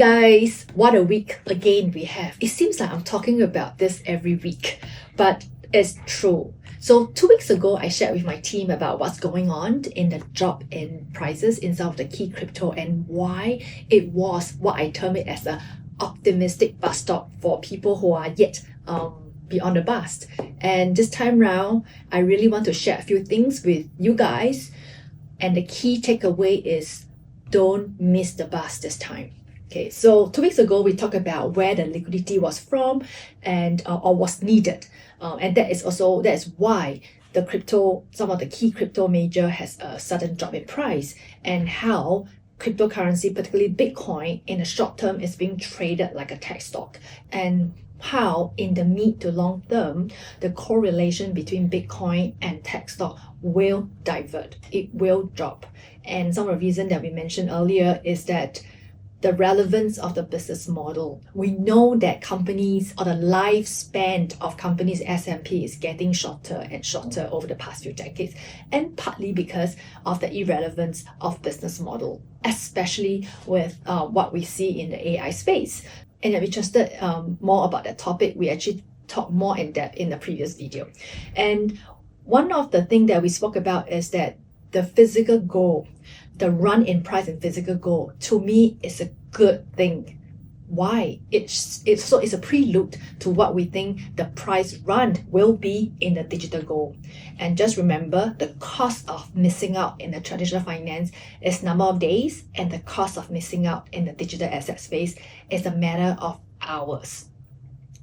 guys, what a week again we have. It seems like I'm talking about this every week, but it's true. So 2 weeks ago, I shared with my team about what's going on in the drop in prices in some of the key crypto and why it was what I term it as a optimistic bus stop for people who are yet beyond the bust. And this time round, I really want to share a few things with you guys. And the key takeaway is don't miss the bus this time. Okay, so 2 weeks ago, we talked about where the liquidity was from and or was needed. And that is why some of the key crypto major has a sudden drop in price, and how cryptocurrency, particularly Bitcoin, in the short term is being traded like a tech stock, and how in the mid to long term, the correlation between Bitcoin and tech stock will divert. It will drop. And some of the reason that we mentioned earlier is that the relevance of the business model. We know that companies, or the lifespan of companies S&P is getting shorter and shorter over the past few decades, and partly because of the irrelevance of business model, especially with what we see in the AI space. And if you're interested more about that topic, we actually talk more in depth in the previous video. And one of the things that we spoke about is that the physical gold, the run in price in physical gold, to me is a good thing. Why? It's a prelude to what we think the price run will be in the digital gold. And just remember, the cost of missing out in the traditional finance is number of days, and the cost of missing out in the digital asset space is a matter of hours.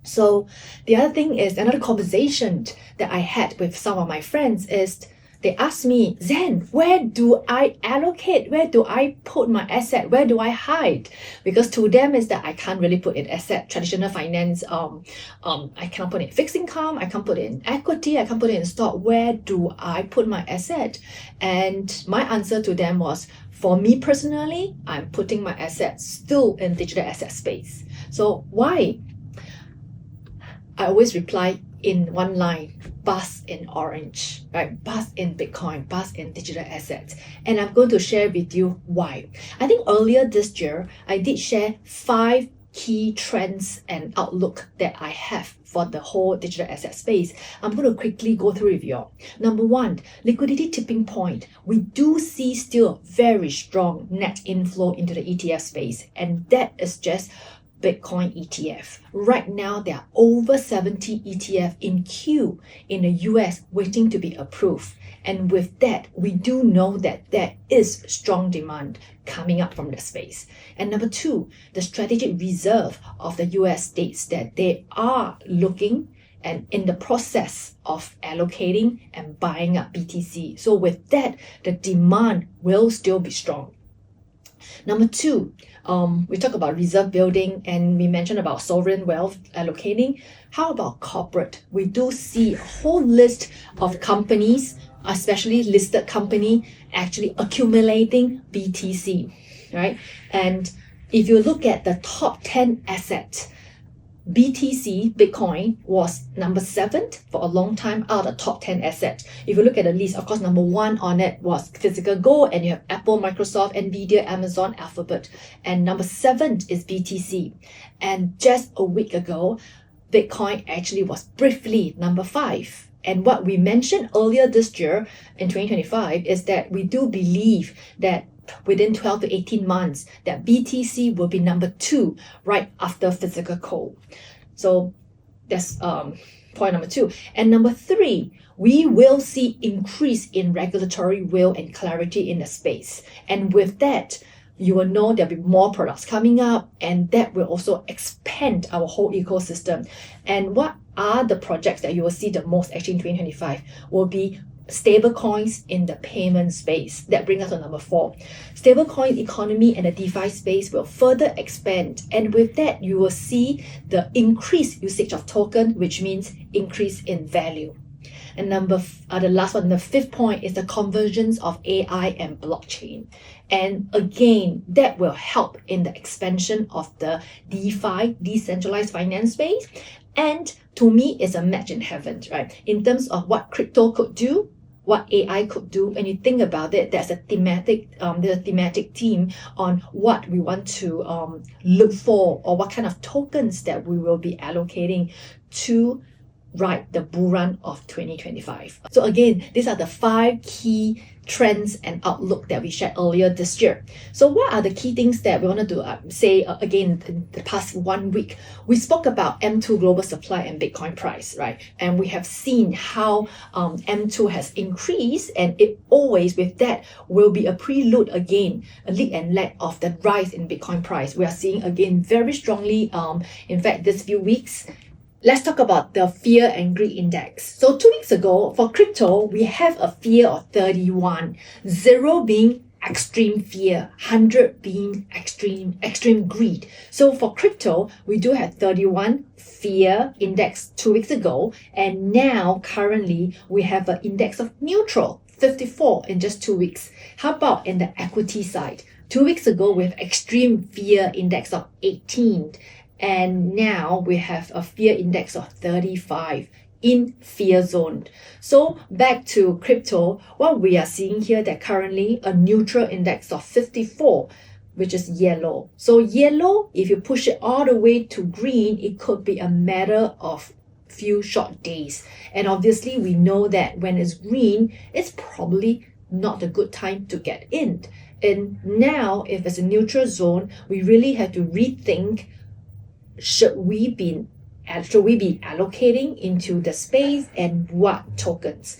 So the other thing is, another conversation that I had with some of my friends is, they asked me, Zen, where do I allocate? Where do I put my asset? Where do I hide? Because to them is that I can't really put in asset, traditional finance. I can't put in fixed income. I can't put in equity. I can't put it in stock. Where do I put my asset? And my answer to them was, for me personally, I'm putting my assets still in digital asset space. So why? I always reply in one line: bus in orange, right? Bus in Bitcoin, bus in digital assets. And I'm going to share with you why. I think earlier this year, I did share 5 key trends and outlook that I have for the whole digital asset space. I'm going to quickly go through with you all. Number 1, liquidity tipping point. We do see still very strong net inflow into the ETF space, and that is just Bitcoin ETF. Right now, there are over 70 ETF in queue in the US waiting to be approved. And with that, we do know that there is strong demand coming up from the space. And number 2, the strategic reserve of the US states that they are looking and in the process of allocating and buying up BTC. So with that, the demand will still be strong. Number 2, we talk about reserve building, and we mentioned about sovereign wealth allocating. How about corporate? We do see a whole list of companies, especially listed company, actually accumulating BTC, right? And if you look at the top 10 assets, BTC, Bitcoin, was number 7 for a long time out of the top 10 assets. If you look at the list, of course, number 1 on it was physical gold, and you have Apple, Microsoft, Nvidia, Amazon, Alphabet. And number 7 is BTC. And just a week ago, Bitcoin actually was briefly number 5. And what we mentioned earlier this year in 2025 is that we do believe that within 12 to 18 months, that BTC will be number 2 right after physical gold. So that's point number 2. And number 3, we will see increase in regulatory will and clarity in the space. And with that, you will know there'll be more products coming up, and that will also expand our whole ecosystem. And what are the projects that you will see the most actually in 2025 will be stablecoins in the payment space. That brings us to number 4. Stablecoin economy and the DeFi space will further expand, and with that, you will see the increased usage of token, which means increase in value. And the last one, the 5th point, is the convergence of AI and blockchain. And again, that will help in the expansion of the DeFi, decentralized finance space. And to me, it's a match in heaven, right? In terms of what crypto could do, what AI could do, and you think about it, there's a thematic theme on what we want to look for, or what kind of tokens that we will be allocating to ride the bull run of 2025. So again, these are the 5 key trends and outlook that we shared earlier this year. So what are the key things that we wanted to say again in the past 1 week? We spoke about M2 global supply and Bitcoin price, right? And we have seen how M2 has increased, and it always with that will be a prelude again, a lead and lag of the rise in Bitcoin price. We are seeing again very strongly, in fact, this few weeks. Let's talk about the fear and greed index. So 2 weeks ago, for crypto, we have a fear of 31, 0 being extreme fear, 100 being extreme greed. So for crypto, we do have 31 fear index 2 weeks ago, and now currently we have an index of neutral, 54 in just 2 weeks. How about in the equity side? 2 weeks ago, we have extreme fear index of 18. And now we have a fear index of 35 in fear zone. So back to crypto, what we are seeing here that currently a neutral index of 54, which is yellow. So yellow, if you push it all the way to green, it could be a matter of few short days. And obviously we know that when it's green, it's probably not a good time to get in. And now if it's a neutral zone, we really have to rethink, should we be allocating into the space and what tokens?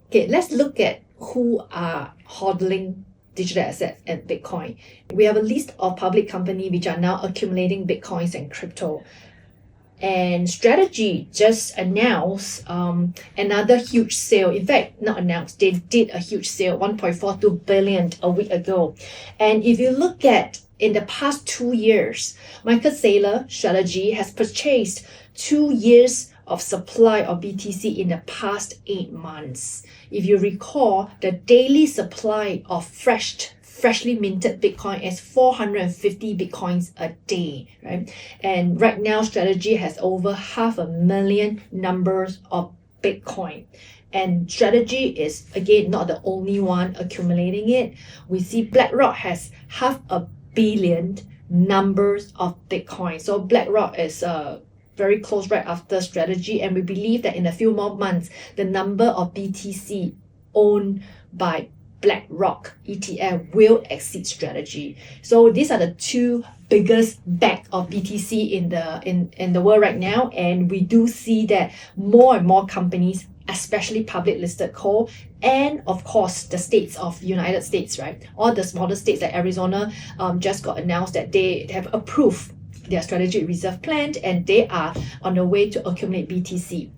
Okay, let's look at who are hodling digital assets and Bitcoin. We have a list of public companies which are now accumulating Bitcoins and crypto. And Strategy just announced another huge sale. In fact, not announced, they did a huge sale, 1.42 billion a week ago. And if you look at in the past 2 years, Michael Saylor Strategy has purchased 2 years of supply of BTC in the past 8 months. If you recall, the daily supply of freshly minted Bitcoin is 450 Bitcoins a day, right? And right now, Strategy has over 500,000 numbers of Bitcoin. And Strategy is, again, not the only one accumulating it. We see BlackRock has 500 million numbers of Bitcoin. So BlackRock is very close right after Strategy, and we believe that in a few more months, the number of BTC owned by BlackRock ETF will exceed Strategy. So these are the 2 biggest bag of BTC in the world right now, and we do see that more and more companies, especially public listed coal, and of course the states of the United States, right? All the smaller states like Arizona just got announced that they have approved their strategic reserve plan, and they are on the way to accumulate BTC.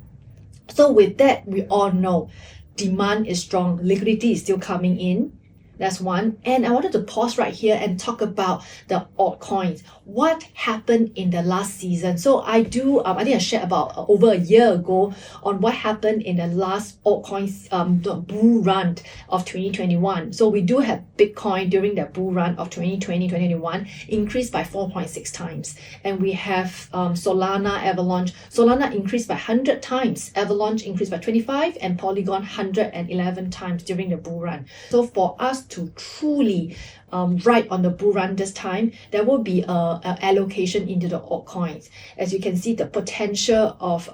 So with that, we all know demand is strong, liquidity is still coming in. That's one. And I wanted to pause right here and talk about the altcoins. What happened in the last season? So I think I shared about over a year ago on what happened in the last altcoins the bull run of 2021. So we do have Bitcoin during the bull run of 2020-2021 increased by 4.6 times. And we have Solana, Avalanche. Solana increased by 100 times. Avalanche increased by 25, and Polygon 111 times during the bull run. So for us to truly ride on the bull run this time, there will be a allocation into the altcoins. As you can see, the potential of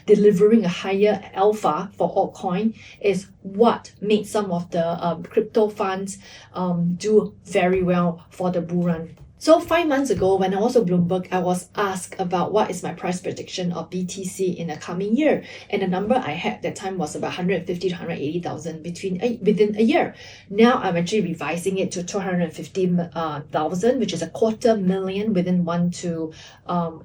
delivering a higher alpha for altcoin is what made some of the crypto funds do very well for the bull run. So 5 months ago, when I was on Bloomberg, I was asked about what is my price prediction of BTC in the coming year. And the number I had at that time was about 150 to 180,000 within a year. Now I'm actually revising it to 250,000, which is a 250,000 within 1 to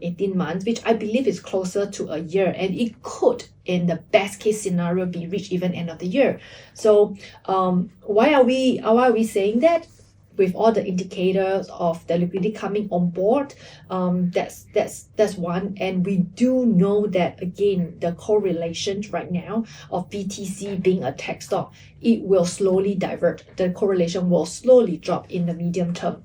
18 months, which I believe is closer to a year. And it could, in the best case scenario, be reached even end of the year. So why are we saying that? With all the indicators of the liquidity coming on board, that's one. And we do know that, again, the correlation right now of BTC being a tech stock, it will slowly divert. The correlation will slowly drop in the medium term.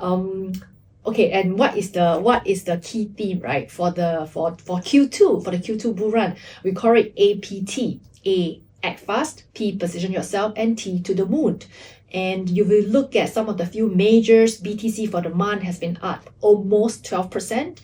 Okay, and what is the key theme, right, for Q2, for the Q2 bull run? We call it APT. act fast, P, position yourself, and T, to the moon. And you will look at some of the few majors. BTC for the month has been up almost 12%.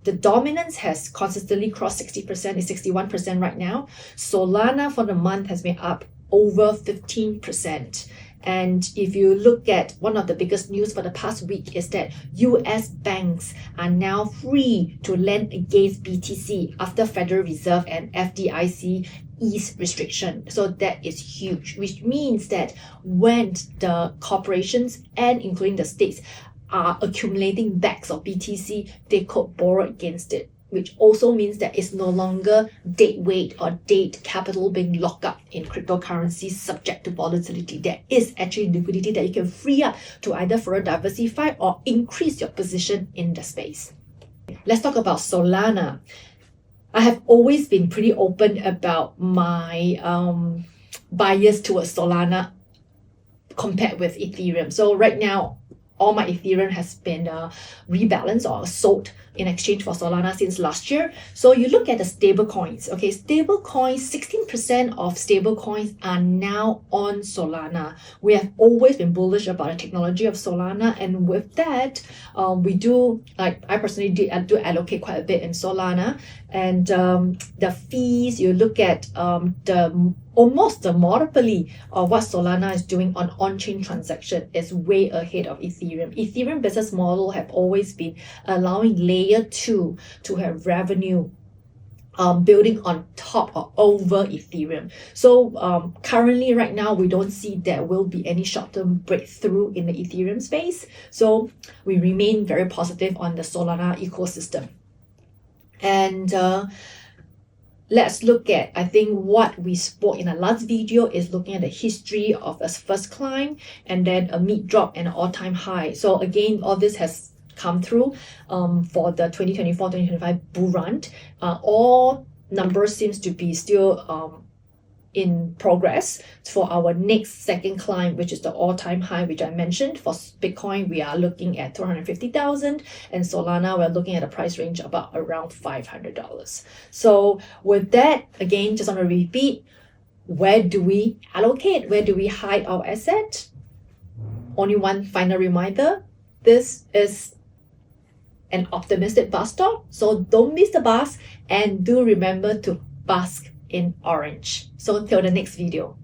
The dominance has consistently crossed 60%, it's 61% right now. Solana for the month has been up over 15%. And if you look at one of the biggest news for the past week is that US banks are now free to lend against BTC after Federal Reserve and FDIC ease restriction. So that is huge, which means that when the corporations and including the states are accumulating bags of BTC, they could borrow against it, which also means that it's no longer dead weight or dead capital being locked up in cryptocurrencies subject to volatility. There is actually liquidity that you can free up to either further diversify or increase your position in the space. Let's talk about Solana. I have always been pretty open about my bias towards Solana compared with Ethereum. So right now, all my Ethereum has been rebalanced or sold in exchange for Solana since last year. So you look at the stablecoins. Okay, stablecoins, 16% of stablecoins are now on Solana. We have always been bullish about the technology of Solana, and with that, we do, like I personally do allocate quite a bit in Solana. And the fees, you look at almost the monopoly of what Solana is doing on-chain transaction is way ahead of Ethereum. Ethereum business model have always been allowing layer 2 to have revenue building on top or over Ethereum. So currently right now, we don't see there will be any short-term breakthrough in the Ethereum space. So we remain very positive on the Solana ecosystem. And let's look at, I think what we spoke in the last video is looking at the history of a first climb and then a mid drop and an all-time high. So again, all this has come through for the 2024-2025 bull run. All numbers seems to be still in progress for our next second climb, which is the all-time high, which I mentioned. For Bitcoin, we are looking at 250,000, and Solana, we're looking at a price range about around $500. So with that, again, just want to repeat, where do we allocate? Where do we hide our asset? Only one final reminder, this is an optimistic bus stop, so don't miss the bus, and do remember to bask in orange. So till the next video.